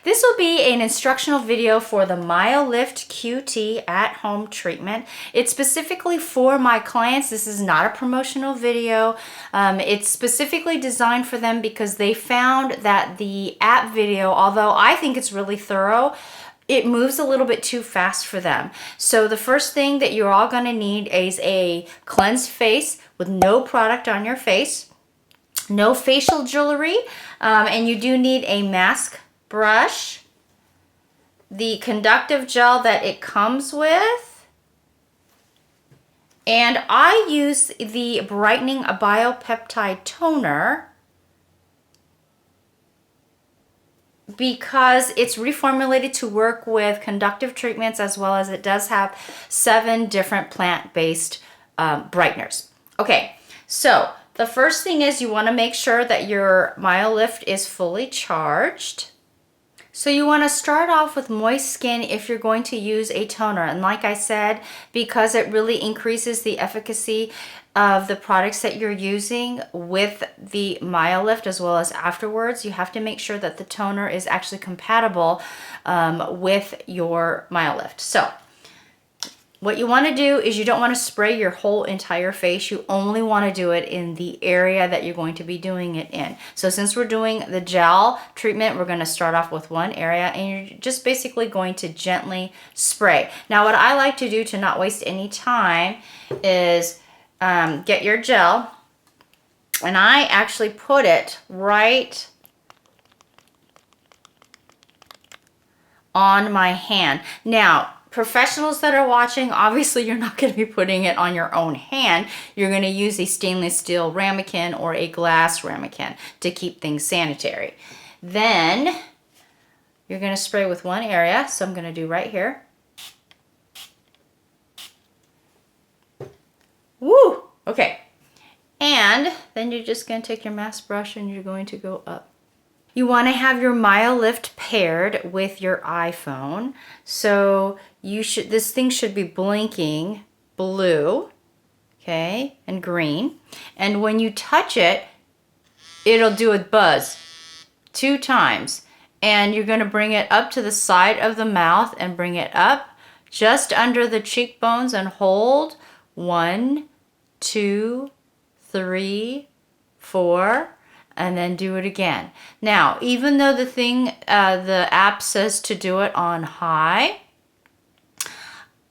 This will be an instructional video for the Myolift Qt at-home treatment. It's specifically for my clients. This is not a promotional video. It's specifically designed for them because they found that the app video, although I think it's really thorough, it moves a little bit too fast for them. So the first thing that you're all going to need is a cleansed face with no product on your face, no facial jewelry, and you do need a mask brush, the conductive gel that it comes with, and I use the brightening biopeptide toner because it's reformulated to work with conductive treatments, as well as it does have 7 different plant-based brighteners. Okay, so the first thing is you want to make sure that your Myolift is fully charged. So you want to start off with moist skin if you're going to use a toner. And like I said, because it really increases the efficacy of the products that you're using with the Myolift as well as afterwards, you have to make sure that the toner is actually compatible with your Myolift. So what you want to do is you don't want to spray your whole entire face. You only want to do it in the area that you're going to be doing it in. So since we're doing the gel treatment, we're going to start off with one area and you're just basically going to gently spray. Now what I like to do to not waste any time is get your gel, and I actually put it right on my hand. Now, professionals that are watching, obviously you're not going to be putting it on your own hand. You're going to use a stainless steel ramekin or a glass ramekin to keep things sanitary. Then you're going to spray with one area. So I'm going to do right here. Woo! Okay. And then you're just going to take your mask brush and you're going to go up. You want to have your Myolift paired with your iPhone. So this thing should be blinking blue, okay, and green. And when you touch it, it'll do a buzz 2 times. And you're going to bring it up to the side of the mouth and bring it up just under the cheekbones and hold 1, 2, 3, 4. And then do it again. Now, even though the app says to do it on high,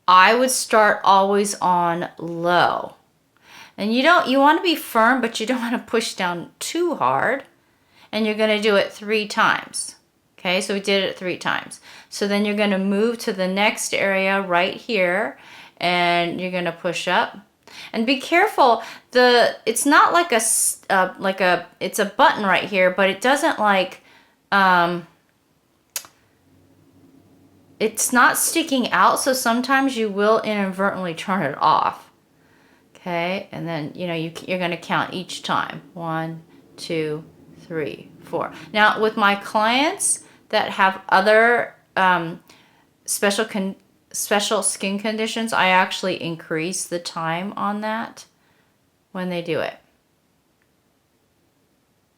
I would start always on low. And you want to be firm, but you don't want to push down too hard. And you're going to do it 3 times. Okay, so we did it 3 times. So then you're going to move to the next area right here, and you're going to push up. And be careful, it's not like it's a button right here, but it doesn't it's not sticking out, so sometimes you will inadvertently turn it off. Okay, and then you're going to count each time. 1, 2, 3, 4. Now with my clients that have other special skin conditions, I actually increase the time on that when they do it.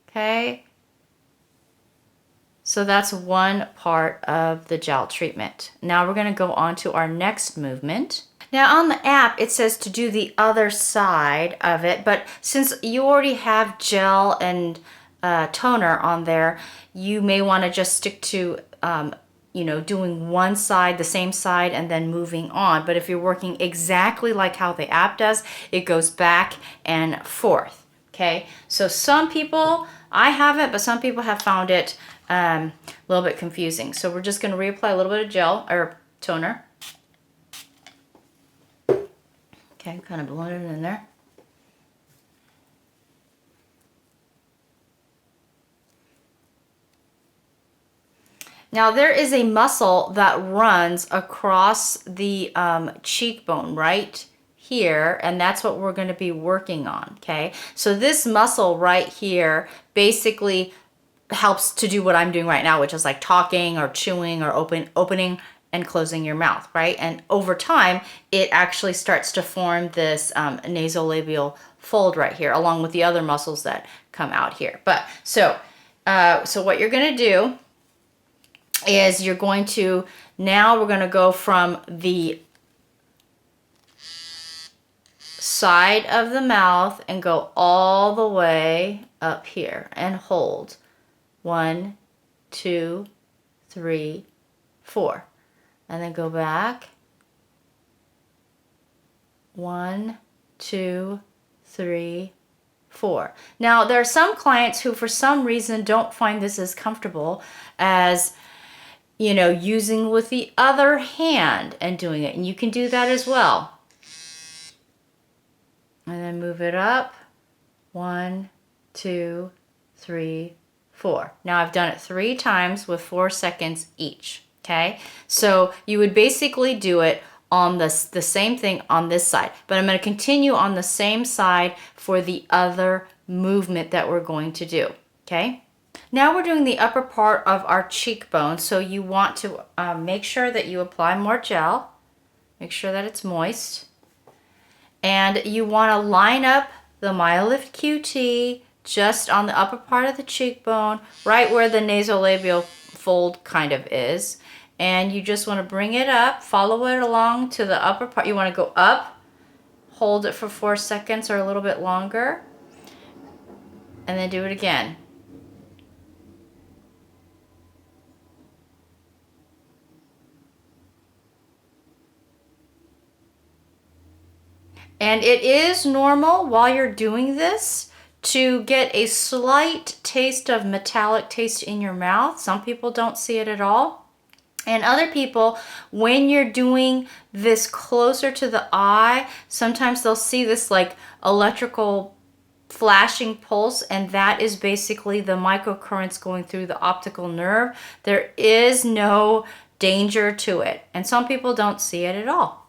Okay? So that's one part of the gel treatment. Now we're going to go on to our next movement. Now on the app, it says to do the other side of it, but since you already have gel and toner on there, you may want to just stick to doing one side, the same side, and then moving on. But if you're working exactly like how the app does, it goes back and forth. Okay, so some people, I haven't, but some people have found it a little bit confusing. So we're just going to reapply a little bit of gel or toner. Okay, kind of blend it in there. Now there is a muscle that runs across the cheekbone right here, and that's what we're going to be working on, okay? So this muscle right here basically helps to do what I'm doing right now, which is like talking or chewing or opening and closing your mouth, right? And over time, it actually starts to form this nasolabial fold right here, along with the other muscles that come out here. But so what you're going to do is you're going to, now we're going to go from the side of the mouth and go all the way up here and hold. 1, 2, 3, 4. And then go back. 1, 2, 3, 4. Now, there are some clients who, for some reason, don't find this as comfortable as, you know, using with the other hand and doing it. And you can do that as well. And then move it up. 1, 2, 3, 4. Now, I've done it 3 times with 4 seconds each. Okay? So, you would basically do it on the same thing on this side, but I'm going to continue on the same side for the other movement that we're going to do. Okay, now we're doing the upper part of our cheekbone, so you want to make sure that you apply more gel, make sure that it's moist, and you want to line up the Myolift Qt just on the upper part of the cheekbone, right where the nasolabial fold kind of is. And you just want to bring it up, follow it along to the upper part. You want to go up, hold it for 4 seconds or a little bit longer, and then do it again. And it is normal while you're doing this to get a slight taste of metallic taste in your mouth. Some people don't see it at all. And other people, when you're doing this closer to the eye, sometimes they'll see this like electrical flashing pulse, and that is basically the microcurrents going through the optical nerve. There is no danger to it, and some people don't see it at all.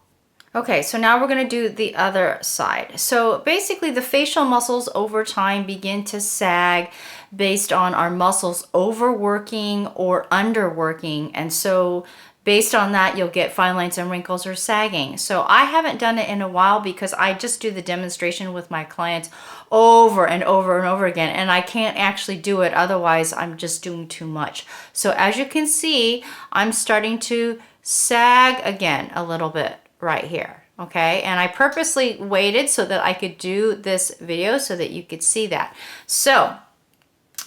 Okay, so now we're going to do the other side. So basically the facial muscles over time begin to sag based on our muscles overworking or underworking. And so based on that, you'll get fine lines and wrinkles or sagging. So I haven't done it in a while because I just do the demonstration with my clients over and over and over again. And I can't actually do it. Otherwise, I'm just doing too much. So as you can see, I'm starting to sag again a little bit right here. Okay, and I purposely waited so that I could do this video so that you could see that. So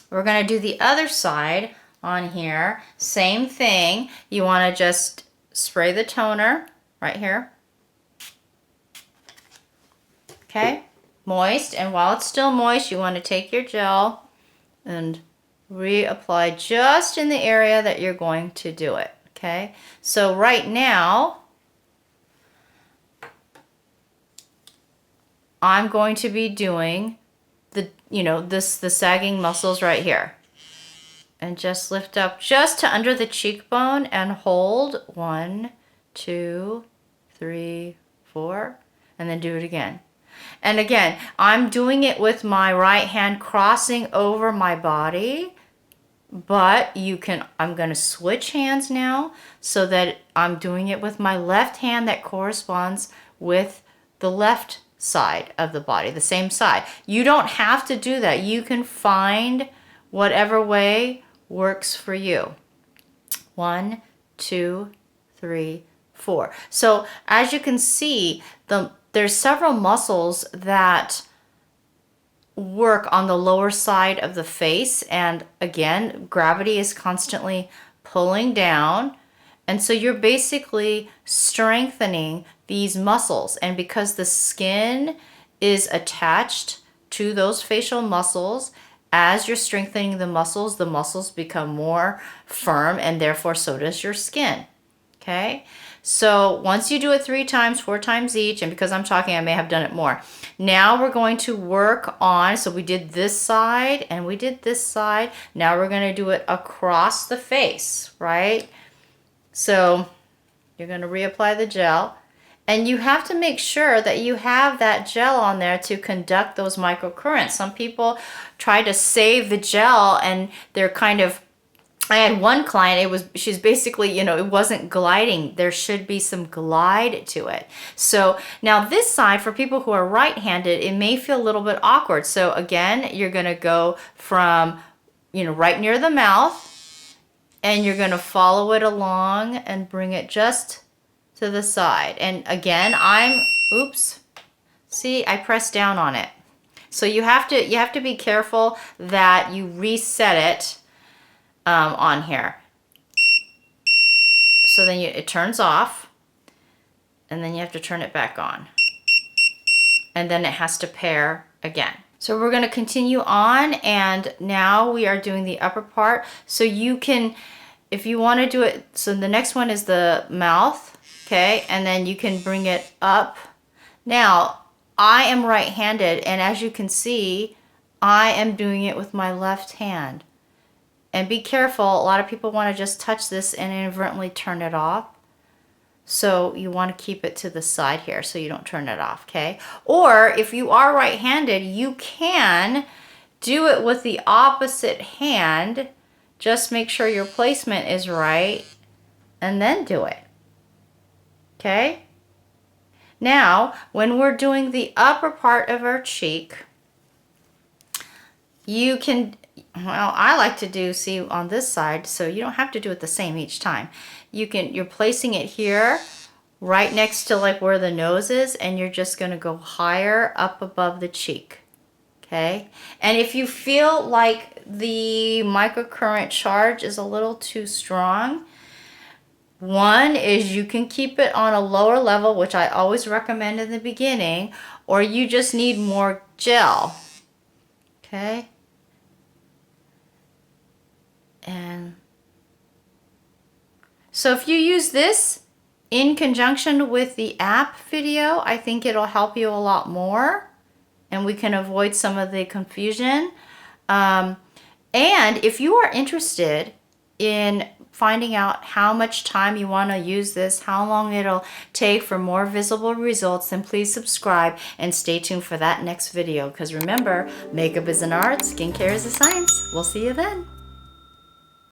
we're going to do the other side on here. Same thing. You want to just spray the toner right here. Okay, moist. And while it's still moist, you want to take your gel and reapply just in the area that you're going to do it. Okay, so right now, I'm going to be doing the, the sagging muscles right here. And just lift up just to under the cheekbone and hold 1, 2, 3, 4, and then do it again. And again, I'm doing it with my right hand crossing over my body, but I'm going to switch hands now so that I'm doing it with my left hand that corresponds with the left side of the body, the same side. You don't have to do that. You can find whatever way works for you. 1, 2, 3, 4. So as you can see, there's several muscles that work on the lower side of the face, and again, gravity is constantly pulling down. And so you're basically strengthening these muscles. And because the skin is attached to those facial muscles, as you're strengthening the muscles become more firm, and therefore so does your skin. Okay? So once you do it 3 times, 4 times each, and because I'm talking, I may have done it more. Now we're going to work on, so we did this side and we did this side. Now we're going to do it across the face, right? So you're going to reapply the gel, and you have to make sure that you have that gel on there to conduct those microcurrents. Some people try to save the gel, and they're kind of, I had one client, she's basically, it wasn't gliding. There should be some glide to it. So now this side, for people who are right-handed, it may feel a little bit awkward. So again, you're going to go from, right near the mouth, and you're going to follow it along and bring it just to the side. And again, oops, see, I pressed down on it. So you have to be careful that you reset it on here. So then it turns off, and then you have to turn it back on. And then it has to pair again. So we're going to continue on, and now we are doing the upper part. So you can, if you want to do it, so the next one is the mouth, okay? And then you can bring it up. Now, I am right-handed, and as you can see, I am doing it with my left hand. And be careful, a lot of people want to just touch this and inadvertently turn it off. So you want to keep it to the side here so you don't turn it off, okay? Or if you are right-handed, you can do it with the opposite hand. Just make sure your placement is right and then do it, okay? Now, when we're doing the upper part of our cheek, you can, well, I like to do, see, on this side, so you don't have to do it the same each time. You're placing it here, right next to like where the nose is, and you're just gonna go higher up above the cheek, okay? And if you feel like the microcurrent charge is a little too strong, one is you can keep it on a lower level, which I always recommend in the beginning, or you just need more gel, okay? And so if you use this in conjunction with the app video, I think it'll help you a lot more, and we can avoid some of the confusion. And if you are interested in finding out how much time you want to use this, how long it'll take for more visible results, then please subscribe and stay tuned for that next video. Because remember, makeup is an art, skincare is a science. We'll see you then.